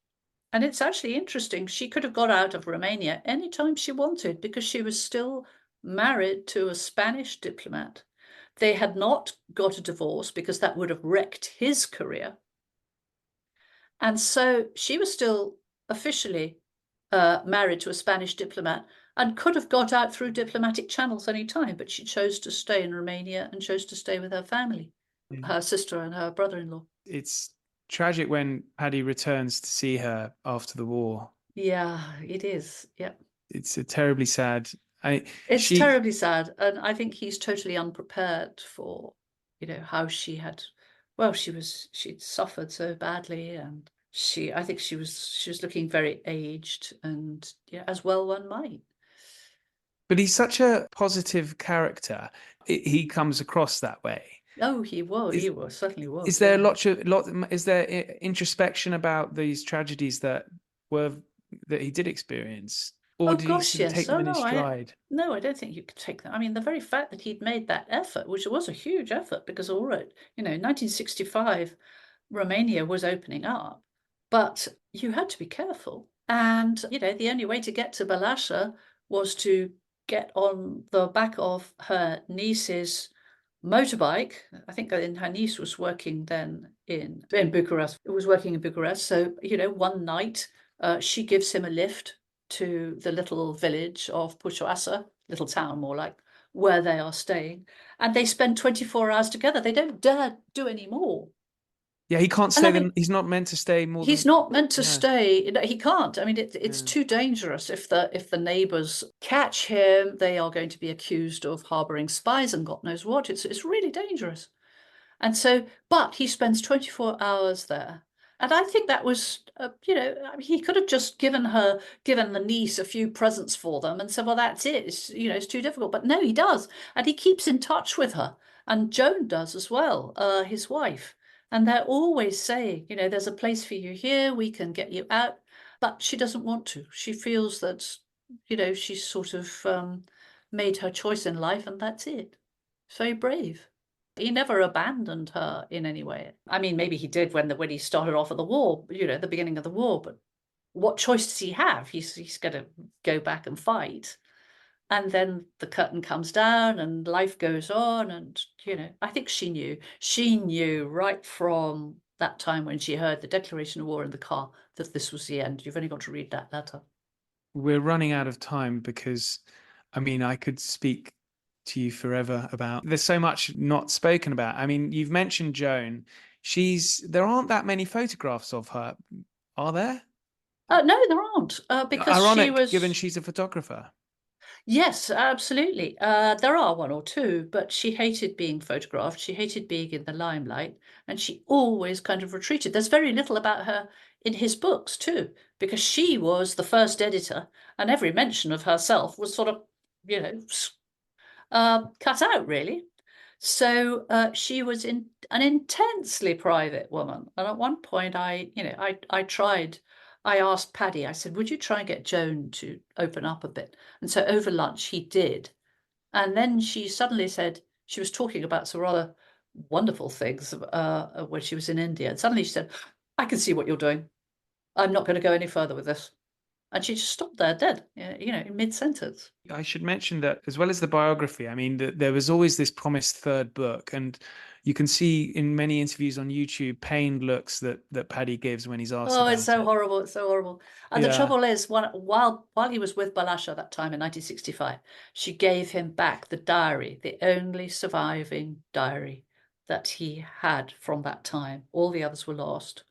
And it's actually interesting. She could have got out of Romania anytime she wanted because she was still married to a Spanish diplomat. They had not got a divorce because that would have wrecked his career. And so she was still officially married to a Spanish diplomat and could have got out through diplomatic channels any time, but she chose to stay in Romania and chose to stay with her family, her sister and her brother-in-law. It's tragic when Paddy returns to see her after the war. Yeah, it is. Yeah. It's a terribly sad. It's terribly sad. And I think he's totally unprepared for, how she had, well, she'd suffered so badly, and I think she was looking very aged, and as well one might. But he's such a positive character. He comes across that way. Oh, he was. Is He was certainly is was. there a Yeah. is there introspection about these tragedies were that he did experience, or Oh did he gosh, sort of yes. take them Oh in his no, stride? I don't think you could take that. I mean, the very fact that he'd made that effort, which was a huge effort, because all right, 1965, Romania was opening up, but you had to be careful. And the only way to get to Balasha was to get on the back of her niece's motorbike. I think her niece was working then in Bucharest. It was working in Bucharest. So, one night she gives him a lift to the little village of Pușoasa, little town more like, where they are staying. And they spend 24 hours together. They don't dare do any more. Yeah, he can't And stay. I mean, He's not meant to stay more he's than. not meant to No. stay. He can't. I mean, it's Yeah. too dangerous. If the neighbors catch him, they are going to be accused of harboring spies and God knows what. It's really dangerous. And so, but he spends 24 hours there. And I think that was, I mean, he could have just given the niece a few presents for them and said, well, that's it. It's too difficult. But no, he does. And he keeps in touch with her. And Joan does as well, his wife. And they're always saying, there's a place for you here. We can get you out. But she doesn't want to. She feels that, she's sort of made her choice in life and that's it. It's very brave. He never abandoned her in any way. I mean, maybe he did when he started off at the war, the beginning of the war, but what choice does he have? He's going to go back and fight. And then the curtain comes down and life goes on. And, I think she knew. She knew right from that time when she heard the declaration of war in the car that this was the end. You've only got to read that letter. We're running out of time because, I mean, I could speak to you forever about. There's so much not spoken about. I mean, you've mentioned Joan. There aren't that many photographs of her, are there? No, there aren't, because she Ironic, given was. she's a photographer. Yes, absolutely. There are one or two, but she hated being photographed. She hated being in the limelight, and she always kind of retreated. There's very little about her in his books, too, because she was the first editor, and every mention of herself was sort of, you know, cut out, really. So she was an intensely private woman. And at one point, I asked Paddy, I said, would you try and get Joan to open up a bit? And so over lunch, he did. And then she suddenly said, she was talking about some rather wonderful things when she was in India. And suddenly she said, I can see what you're doing. I'm not going to go any further with this. And she just stopped there dead, in mid-sentence. I should mention that as well as the biography, I mean, there was always this promised third book, and you can see in many interviews on YouTube pained looks that Paddy gives when he's asked Oh, it's about so it. horrible. It's so horrible. And the Yeah. trouble is, while he was with Balasha that time in 1965, she gave him back the diary, the only surviving diary that he had from that time. All the others were lost.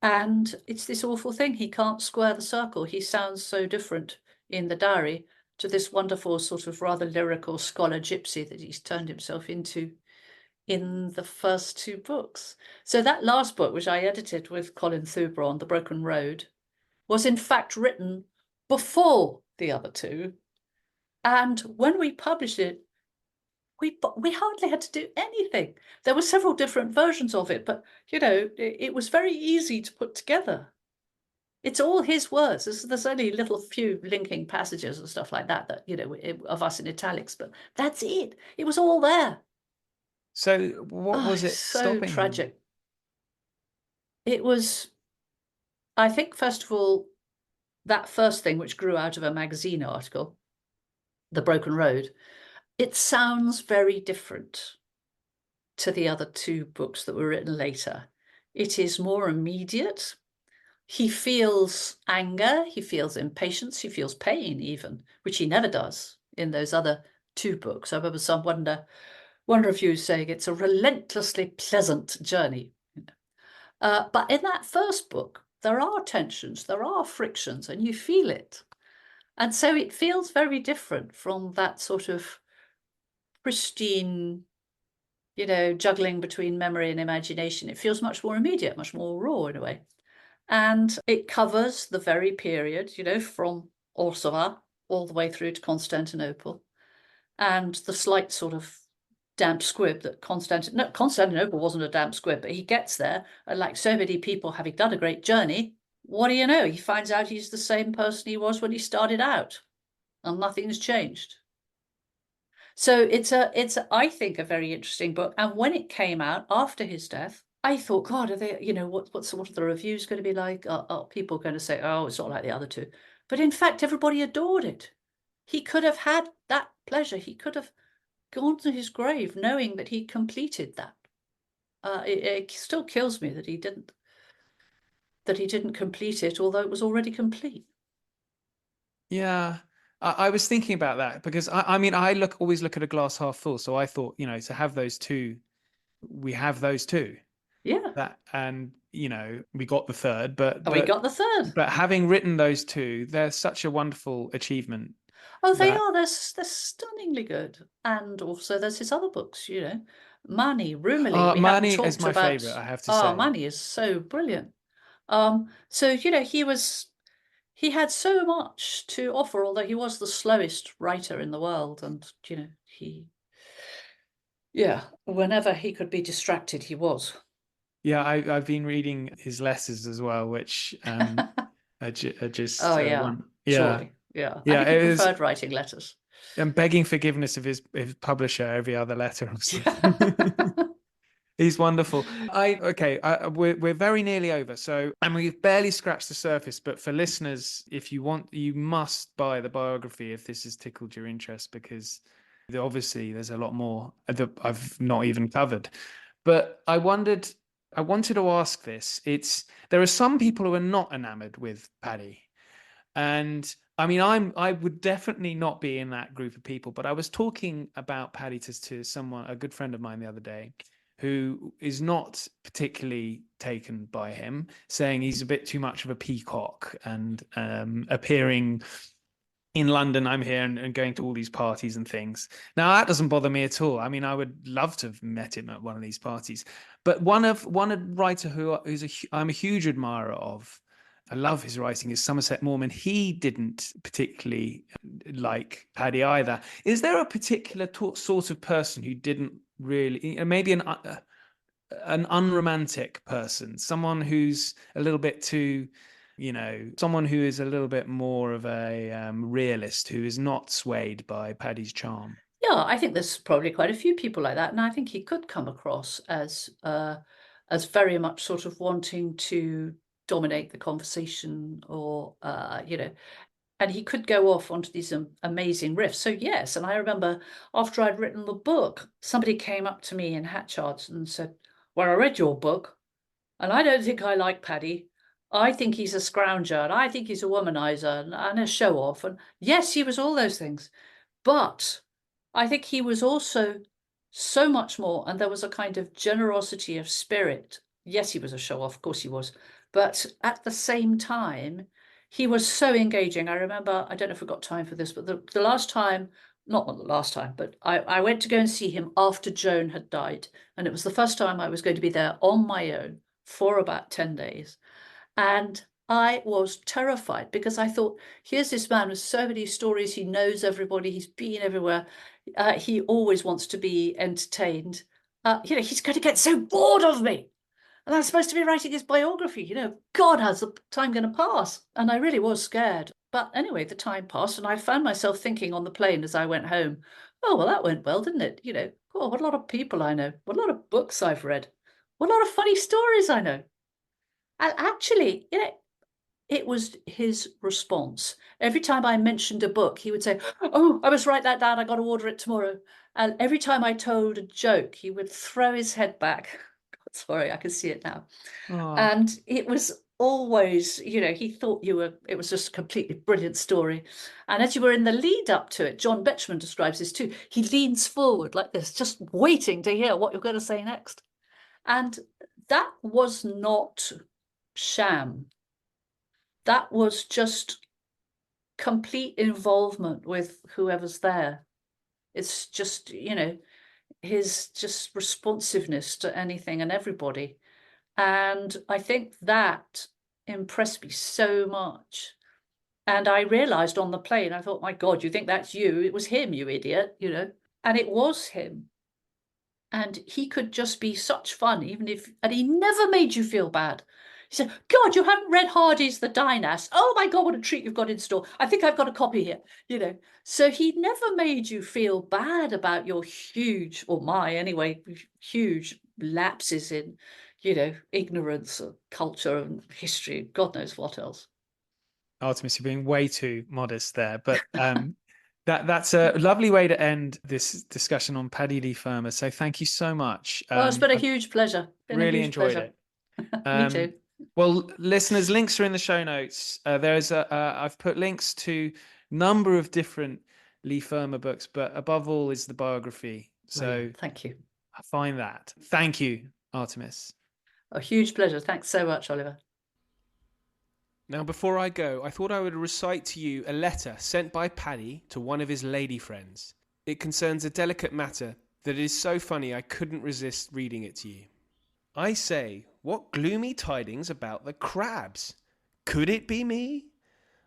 And it's this awful thing. He can't square the circle. He sounds so different in the diary to this wonderful sort of rather lyrical scholar gypsy that he's turned himself into in the first two books. So that last book, which I edited with Colin Thubron, The Broken Road, was in fact written before the other two. And when we published it, we hardly had to do anything. There were several different versions of it, but it was very easy to put together. It's all his words. There's only a little few linking passages and stuff like that of us in italics, but that's it. It was all there. So what Oh, was it's it so stopping him? tragic. It was, I think, first of all, that first thing which grew out of a magazine article, The Broken Road, it sounds very different to the other two books that were written later. It is more immediate. He feels anger, he feels impatience, he feels pain even, which he never does in those other two books. I remember one review saying it's a relentlessly pleasant journey. But in that first book, there are tensions, there are frictions, and you feel it. And so it feels very different from that sort of pristine, juggling between memory and imagination. It feels much more immediate, much more raw in a way. And it covers the very period, from Orsova all the way through to Constantinople, and the slight sort of damp squib that Constantinople wasn't a damp squib, but he gets there, and like so many people having done a great journey, what do you know? He finds out he's the same person he was when he started out, and nothing's changed. So it's I think a very interesting book. And when it came out after his death, I thought, God, are they, what are the reviews going to be like? Are people going to say, oh, it's not like the other two? But in fact, everybody adored it. He could have had that pleasure. He could have gone to his grave knowing that he completed that. It still kills me that he didn't complete it, although it was already complete. Yeah, I was thinking about that because I mean, always look at a glass half full. So I thought, to have those two, we have those two. Yeah. That, and we got the third, but And we got the third. but having written those two, they're such a wonderful achievement. Oh, they are. They're stunningly good. And also there's his other books, Mani, Rumeli. We haven't Mani is talked my about. favorite, I have to Oh, say. Mani is so brilliant. So he had so much to offer, although he was the slowest writer in the world, and whenever he could be distracted, he was. Yeah, I've been reading his letters as well, which are just Oh yeah, one. surely. Yeah. I Yeah, think he it is. preferred writing letters. I'm begging forgiveness of his publisher every other letter or something. Yeah. He's wonderful. We're very nearly over. So, and we've barely scratched the surface. But for listeners, if you want, you must buy the biography if this has tickled your interest, because obviously there's a lot more that I've not even covered. But I wanted to ask this. There are some people who are not enamored with Paddy, and I mean, I would definitely not be in that group of people. But I was talking about Paddy to someone, a good friend of mine, the other day, who is not particularly taken by him, saying he's a bit too much of a peacock and appearing in London. I'm here and going to all these parties and things. Now that doesn't bother me at all. I mean, I would love to have met him at one of these parties. But one writer I'm a huge admirer of, I love his writing, is Somerset Maugham. He didn't particularly like Paddy either. Is there a particular sort of person who didn't really, maybe an unromantic person, someone who's a little bit too, someone who is a little bit more of a realist, who is not swayed by Paddy's charm? Yeah, I think there's probably quite a few people like that, and I think he could come across as very much sort of wanting to dominate the conversation, or and he could go off onto these amazing riffs. So yes, and I remember after I'd written the book, somebody came up to me in Hatchards and said, "Well, I read your book, and I don't think I like Paddy. I think he's a scrounger, and I think he's a womanizer and a show-off." And yes, he was all those things, but I think he was also so much more, and there was a kind of generosity of spirit. Yes, he was a show-off, of course he was, but at the same time, he was so engaging. I remember, I don't know if we've got time for this, but the last time, not the last time, but I went to go and see him after Joan had died, and it was the first time I was going to be there on my own for about 10 days. And I was terrified because I thought, here's this man with so many stories. He knows everybody. He's been everywhere. He always wants to be entertained. He's going to get so bored of me. And I'm supposed to be writing his biography. God, how's the time going to pass? And I really was scared. But anyway, the time passed, and I found myself thinking on the plane as I went home, oh, well, that went well, didn't it? Oh, what a lot of people I know. What a lot of books I've read. What a lot of funny stories I know. And actually, it was his response. Every time I mentioned a book, he would say, "Oh, I must write that down. I got to order it tomorrow." And every time I told a joke, he would throw his head back. God, sorry, I can see it now. Oh. And it was always, he thought it was just a completely brilliant story. And as you were in the lead up to it, John Betjeman describes this too. He leans forward like this, just waiting to hear what you're going to say next. And that was not sham. That was just complete involvement with whoever's there. It's just, his just responsiveness to anything and everybody. And I think that impressed me so much. And I realized on the plane, I thought, my God, you think that's you? It was him, you idiot, And it was him. And he could just be such fun, and he never made you feel bad. He said, God, you haven't read Hardy's The Dynasts. Oh my God, what a treat you've got in store. I think I've got a copy here, So he never made you feel bad about your huge, or my anyway, huge lapses in, ignorance of culture and history, God knows what else. Artemis, you're being way too modest there, but that's a lovely way to end this discussion on Paddy Leigh Fermor. So thank you so much. Oh, it's been a huge pleasure. Really enjoyed it. Me too. Well, listeners, links are in the show notes. I've put links to a number of different Leigh Fermor books, but above all is the biography. So Brilliant. Thank you. Find that. Thank you, Artemis. A huge pleasure. Thanks so much, Oliver. Now, before I go, I thought I would recite to you a letter sent by Paddy to one of his lady friends. It concerns a delicate matter that is so funny I couldn't resist reading it to you. I say, what gloomy tidings about the crabs? Could it be me?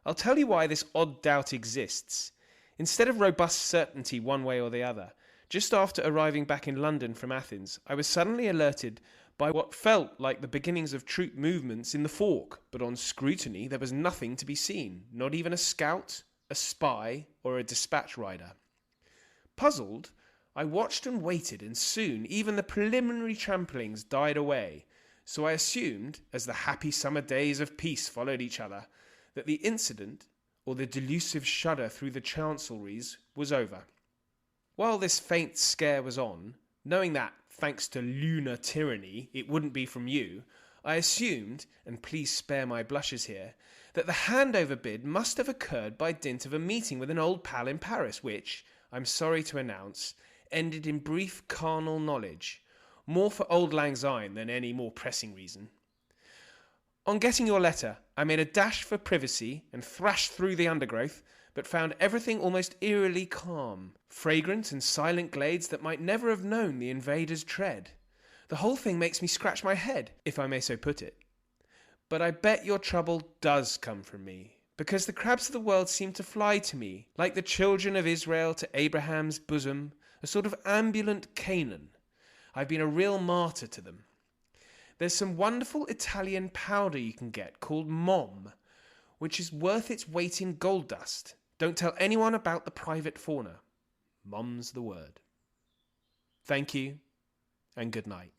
I'll tell you why this odd doubt exists. Instead of robust certainty one way or the other, just after arriving back in London from Athens, I was suddenly alerted by what felt like the beginnings of troop movements in the Fork, but on scrutiny there was nothing to be seen, not even a scout, a spy, or a dispatch rider. Puzzled, I watched and waited, and soon even the preliminary tramplings died away, so I assumed, as the happy summer days of peace followed each other, that the incident, or the delusive shudder through the chancelleries, was over. While this faint scare was on, knowing that, thanks to lunar tyranny, it wouldn't be from you, I assumed, and please spare my blushes here, that the handover bid must have occurred by dint of a meeting with an old pal in Paris, which, I'm sorry to announce, ended in brief carnal knowledge, more for auld lang syne than any more pressing reason. On getting your letter, I made a dash for privacy and thrashed through the undergrowth, but found everything almost eerily calm, fragrant and silent glades that might never have known the invader's tread. The whole thing makes me scratch my head, if I may so put it. But I bet your trouble does come from me, because the crabs of the world seem to fly to me, like the children of Israel to Abraham's bosom, a sort of ambulant Canaan. I've been a real martyr to them. There's some wonderful Italian powder you can get called Mom, which is worth its weight in gold dust. Don't tell anyone about the private fauna. Mom's the word. Thank you, and good night.